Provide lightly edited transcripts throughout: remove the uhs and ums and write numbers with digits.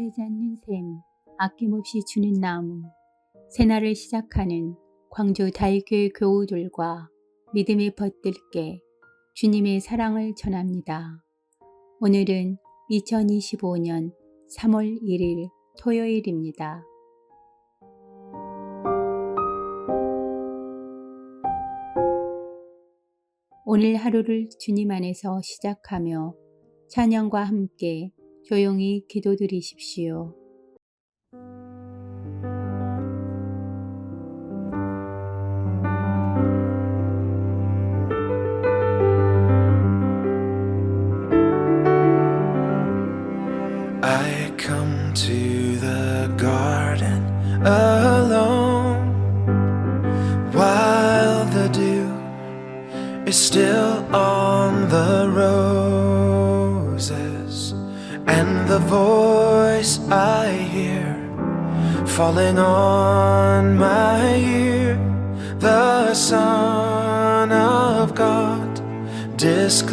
마르지 않는 샘, 아낌없이 주는 나무, 새날을 시작하는 광주 다일교회 교우들과 믿음의 벗들께 주님의 사랑을 전합니다. 오늘은 2025년 3월 1일 토요일입니다. 오늘 하루를 주님 안에서 시작하며 찬양과 함께 조용히 기도드리십시오. I come to the garden alone while the dew is still on the roses, and the voice I hear falling on my ear, the Son of God discloses,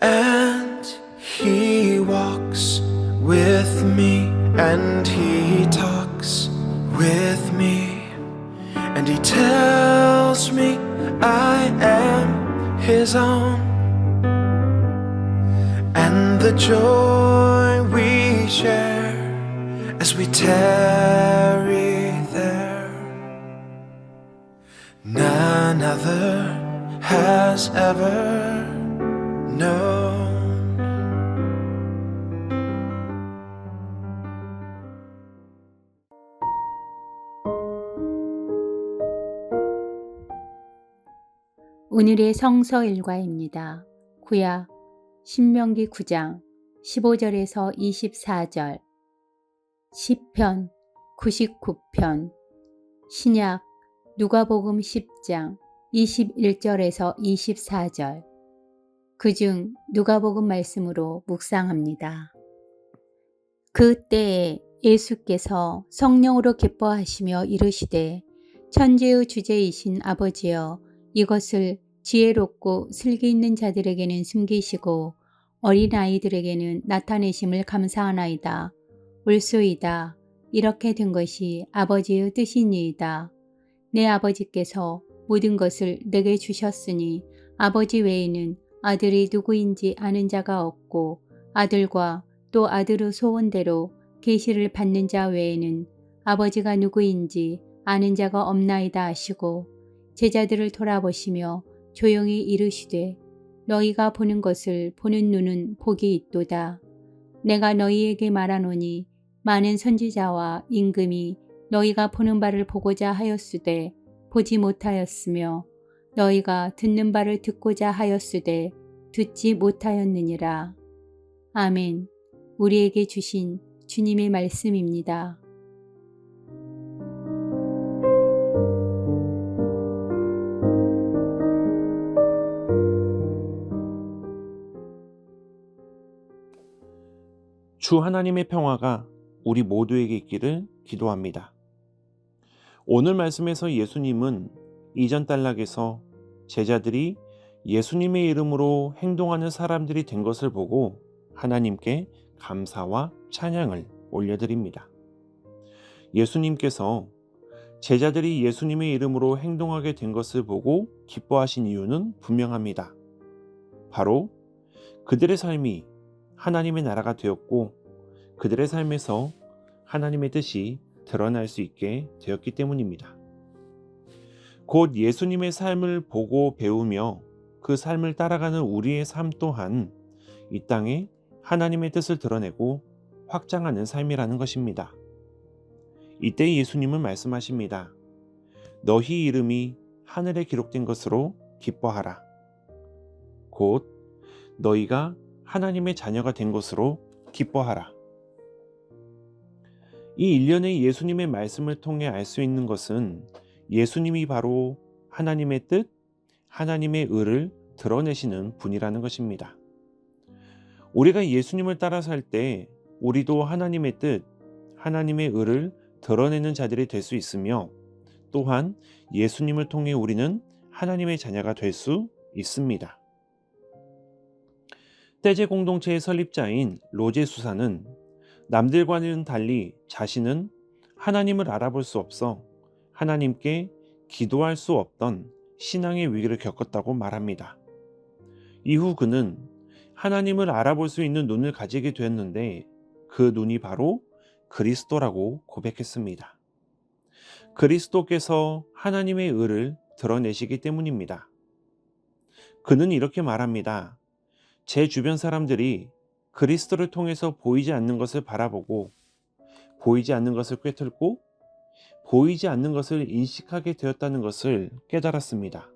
and He walks with me, and He talks with me, and He tells me I am His own, and the joy we share as we tarry there, none other has ever known. 오늘의 성서 일과입니다. 구약 신명기 9장 15절에서 24절, 시편 99편, 신약 누가복음 10장 21절에서 24절, 그중 누가복음 말씀으로 묵상합니다. 그때에 예수께서 성령으로 기뻐하시며 이르시되, 천지의 주제이신 아버지여, 이것을 지혜롭고 슬기 있는 자들에게는 숨기시고 어린아이들에게는 나타내심을 감사하나이다. 옳소이다. 이렇게 된 것이 아버지의 뜻이니이다. 내 아버지께서 모든 것을 내게 주셨으니 아버지 외에는 아들이 누구인지 아는 자가 없고, 아들과 또 아들의 소원대로 계시를 받는 자 외에는 아버지가 누구인지 아는 자가 없나이다 하시고, 제자들을 돌아보시며 조용히 이르시되, 너희가 보는 것을 보는 눈은 복이 있도다. 내가 너희에게 말하노니 많은 선지자와 임금이 너희가 보는 바를 보고자 하였으되 보지 못하였으며, 너희가 듣는 바를 듣고자 하였으되 듣지 못하였느니라. 아멘. 우리에게 주신 주님의 말씀입니다. 주 하나님의 평화가 우리 모두에게 있기를 기도합니다. 오늘 말씀에서 예수님은 이전 단락에서 제자들이 예수님의 이름으로 행동하는 사람들이 된 것을 보고 하나님께 감사와 찬양을 올려드립니다. 예수님께서 제자들이 예수님의 이름으로 행동하게 된 것을 보고 기뻐하신 이유는 분명합니다. 바로 그들의 삶이 하나님의 나라가 되었고, 그들의 삶에서 하나님의 뜻이 드러날 수 있게 되었기 때문입니다. 곧 예수님의 삶을 보고 배우며 그 삶을 따라가는 우리의 삶 또한 이 땅에 하나님의 뜻을 드러내고 확장하는 삶이라는 것입니다. 이때 예수님은 말씀하십니다. 너희 이름이 하늘에 기록된 것으로 기뻐하라. 곧 너희가 하나님의 자녀가 된 것으로 기뻐하라. 이 일련의 예수님의 말씀을 통해 알 수 있는 것은 예수님이 바로 하나님의 뜻, 하나님의 의를 드러내시는 분이라는 것입니다. 우리가 예수님을 따라 살 때 우리도 하나님의 뜻, 하나님의 의를 드러내는 자들이 될 수 있으며, 또한 예수님을 통해 우리는 하나님의 자녀가 될 수 있습니다. 떼제 공동체의 설립자인 로제 수사는 남들과는 달리 자신은 하나님을 알아볼 수 없어 하나님께 기도할 수 없던 신앙의 위기를 겪었다고 말합니다. 이후 그는 하나님을 알아볼 수 있는 눈을 가지게 되었는데 그 눈이 바로 그리스도라고 고백했습니다. 그리스도께서 하나님의 의를 드러내시기 때문입니다. 그는 이렇게 말합니다. 제 주변 사람들이 그리스도를 통해서 보이지 않는 것을 바라보고 보이지 않는 것을 꿰뚫고 보이지 않는 것을 인식하게 되었다는 것을 깨달았습니다.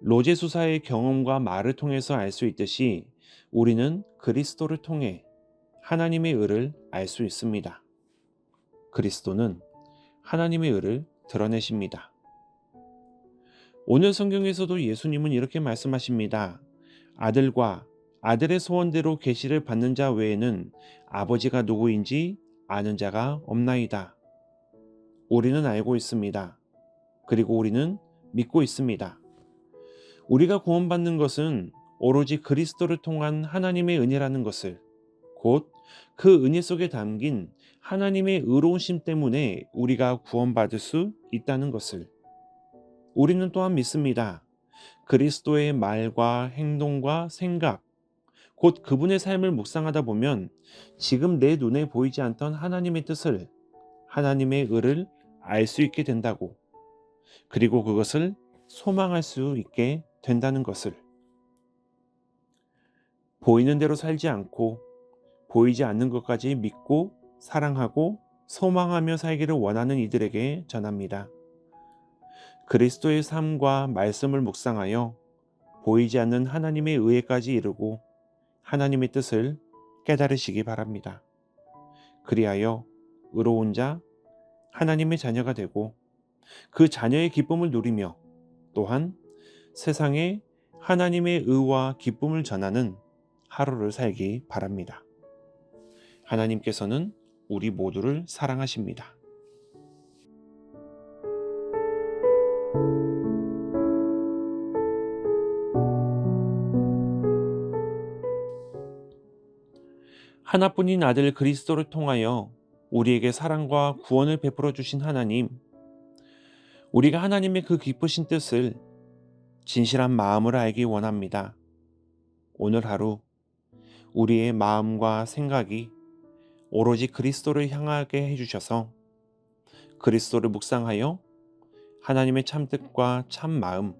로제 수사의 경험과 말을 통해서 알 수 있듯이 우리는 그리스도를 통해 하나님의 의를 알 수 있습니다. 그리스도는 하나님의 의를 드러내십니다. 오늘 성경에서도 예수님은 이렇게 말씀하십니다. 아들과 아들의 소원대로 계시를 받는 자 외에는 아버지가 누구인지 아는 자가 없나이다. 우리는 알고 있습니다. 그리고 우리는 믿고 있습니다. 우리가 구원받는 것은 오로지 그리스도를 통한 하나님의 은혜라는 것을, 곧 그 은혜 속에 담긴 하나님의 의로우심 때문에 우리가 구원받을 수 있다는 것을 우리는 또한 믿습니다. 그리스도의 말과 행동과 생각, 곧 그분의 삶을 묵상하다 보면 지금 내 눈에 보이지 않던 하나님의 뜻을, 하나님의 의를 알 수 있게 된다고, 그리고 그것을 소망할 수 있게 된다는 것을. 보이는 대로 살지 않고 보이지 않는 것까지 믿고 사랑하고 소망하며 살기를 원하는 이들에게 전합니다. 그리스도의 삶과 말씀을 묵상하여 보이지 않는 하나님의 의에까지 이르고 하나님의 뜻을 깨달으시기 바랍니다. 그리하여 의로운 자, 하나님의 자녀가 되고 그 자녀의 기쁨을 누리며 또한 세상에 하나님의 의와 기쁨을 전하는 하루를 살기 바랍니다. 하나님께서는 우리 모두를 사랑하십니다. 하나뿐인 아들 그리스도를 통하여 우리에게 사랑과 구원을 베풀어 주신 하나님, 우리가 하나님의 그 기쁘신 뜻을 진실한 마음으로 알기 원합니다. 오늘 하루 우리의 마음과 생각이 오로지 그리스도를 향하게 해주셔서 그리스도를 묵상하여 하나님의 참뜻과 참마음,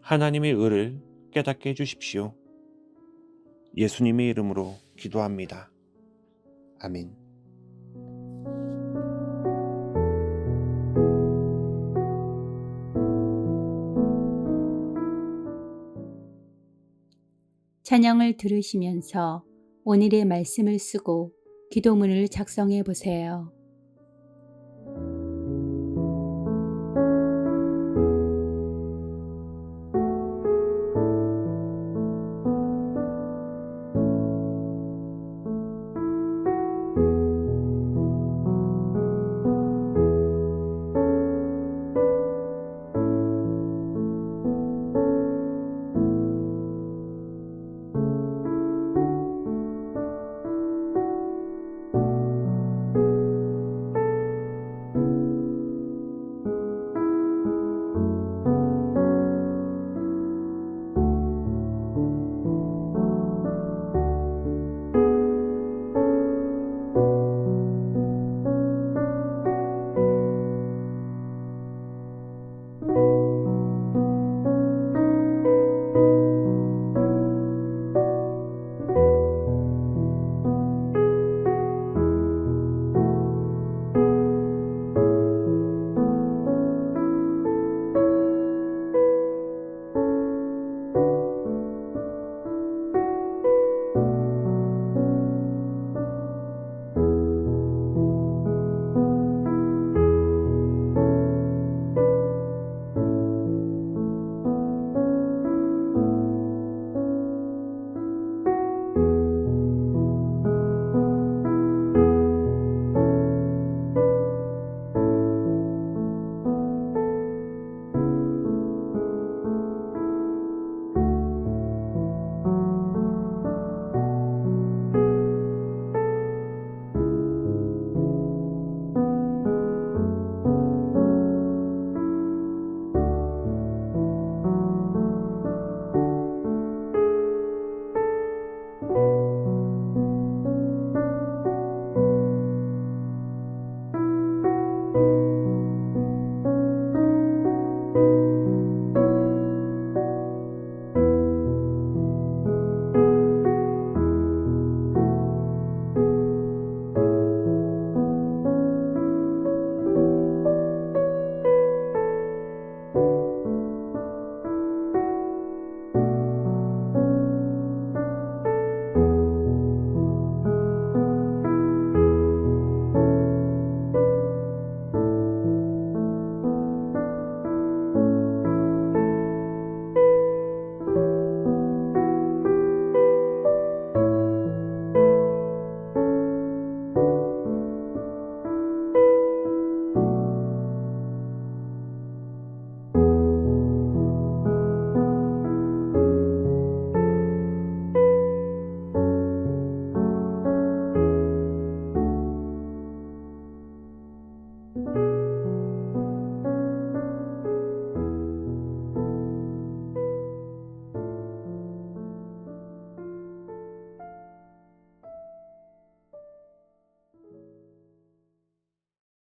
하나님의 의를 깨닫게 해주십시오. 예수님의 이름으로 기도합니다. 아멘. 찬양을 들으시면서 오늘의 말씀을 쓰고 기도문을 작성해 보세요.